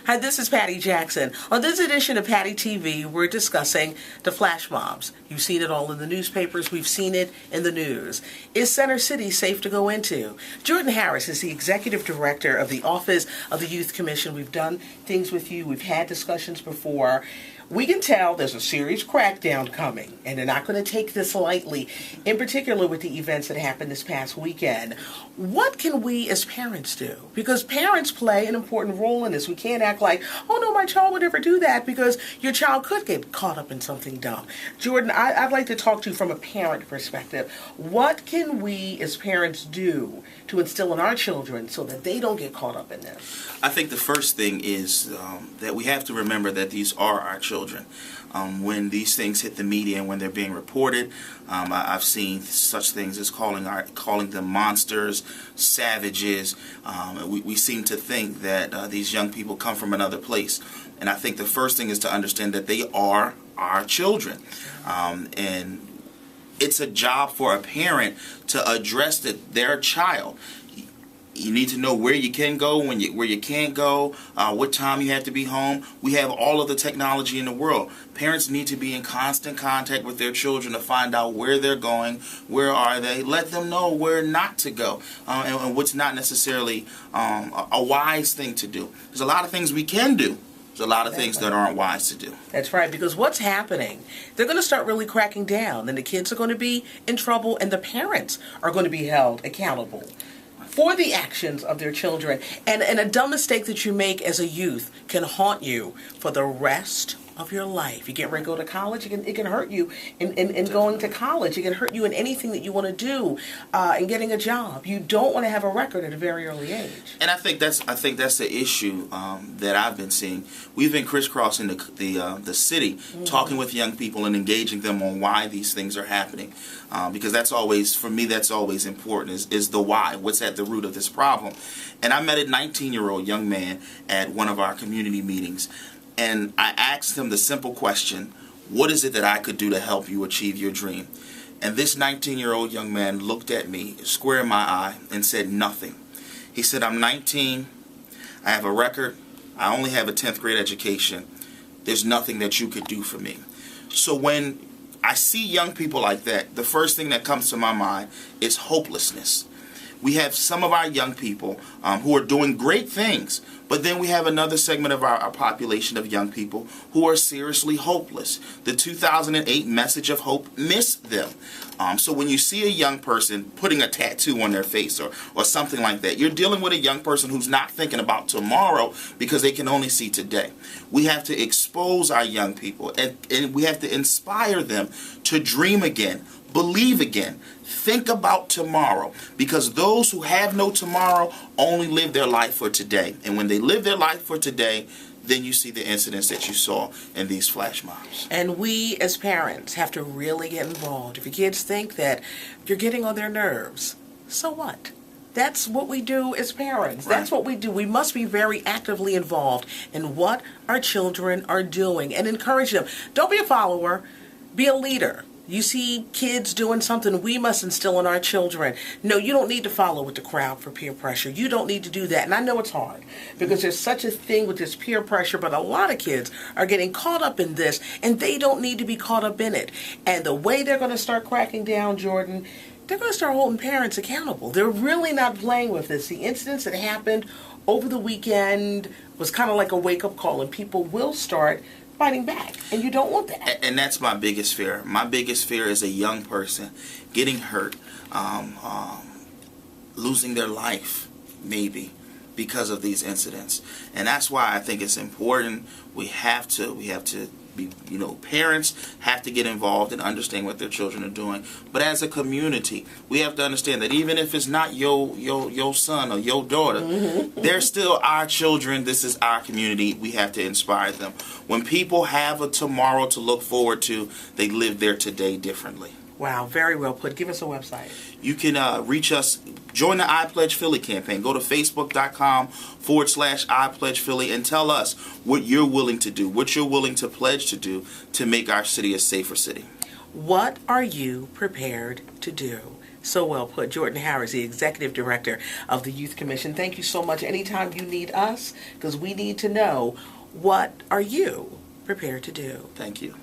Hi, this is Patty Jackson. On this edition of Patty TV, we're discussing the flash mobs. You've seen it all in the newspapers. We've seen it in the news. Is Center City safe to go into? Jordan Harris is the executive director of the Office of the Youth Commission. We've done things with you. We've had discussions before. We can tell there's a serious crackdown coming, and they're not going to take this lightly, in particular with the events that happened this past weekend. What can we as parents do? Because parents play an important role in this. We can't act like, oh no, my child would never do that, because your child could get caught up in something dumb. Jordan, I'd like to talk to you from a parent perspective. What can we as parents do to instill in our children so that they don't get caught up in this? I think the first thing is that we have to remember that these are our children. When these things hit the media and when they're being reported, I've seen such things as calling them monsters, savages. We seem to think that these young people come from another place. And I think the first thing is to understand that they are our children. And it's a job for a parent to address their child. You need to know where you can go, where you can't go, what time you have to be home. We have all of the technology in the world. Parents need to be in constant contact with their children to find out where they're going, where are they. Let them know where not to go, and what's not necessarily a wise thing to do. There's a lot of things we can do. There's a lot of things that aren't wise to do. That's right, because what's happening, they're going to start really cracking down, and the kids are going to be in trouble, and the parents are going to be held accountable for the actions of their children. And a dumb mistake that you make as a youth can haunt you for the rest of your life. You get ready to go to college, it can hurt you in going to college. It can hurt you in anything that you want to do, in getting a job. You don't want to have a record at a very early age. And I think that's the issue that I've been seeing. We've been crisscrossing the city, talking with young people and engaging them on why these things are happening. Because that's always, for me, that's always important, is the why. What's at the root of this problem? And I met a 19-year-old young man at one of our community meetings. And I asked him the simple question, what is it that I could do to help you achieve your dream? And this 19-year-old young man looked at me square in my eye and said nothing. He said, I'm 19, I have a record, I only have a 10th grade education. There's nothing that you could do for me. So when I see young people like that, the first thing that comes to my mind is hopelessness. We have some of our young people who are doing great things, but then we have another segment of our population of young people who are seriously hopeless. The 2008 message of hope missed them. So when you see a young person putting a tattoo on their face or something like that, you're dealing with a young person who's not thinking about tomorrow because they can only see today. We have to expose our young people, and we have to inspire them to dream again, believe again, think about tomorrow, because those who have no tomorrow only live their life for today. And when they live their life for today, then you see the incidents that you saw in these flash mobs. And we as parents have to really get involved. If your kids think that you're getting on their nerves, so what? That's what we do as parents. Right. That's what we do. We must be very actively involved in what our children are doing and encourage them. Don't be a follower, be a leader. You see kids doing something, we must instill in our children. No, you don't need to follow with the crowd for peer pressure. You don't need to do that. And I know it's hard because there's such a thing with this peer pressure, but a lot of kids are getting caught up in this, and they don't need to be caught up in it. And the way they're going to start cracking down, Jordan, they're going to start holding parents accountable. They're really not playing with this. The incidents that happened over the weekend was kind of like a wake-up call, and people will start fighting back, and you don't want that. And that's my biggest fear. My biggest fear is a young person getting hurt, losing their life, maybe, because of these incidents. And that's why I think it's important. We have to be, parents have to get involved and understand what their children are doing. But as a community, we have to understand that even if it's not your son or your daughter, they're still our children. This is our community. We have to inspire them. When people have a tomorrow to look forward to, they live their today differently. Wow, very well put. Give us a website. You can reach us. Join the I Pledge Philly campaign. Go to facebook.com/I Pledge Philly and tell us what you're willing to do, what you're willing to pledge to do to make our city a safer city. What are you prepared to do? So well put. Jordan Harris, the Executive Director of the Youth Commission. Thank you so much. Anytime you need us, because we need to know, what are you prepared to do? Thank you.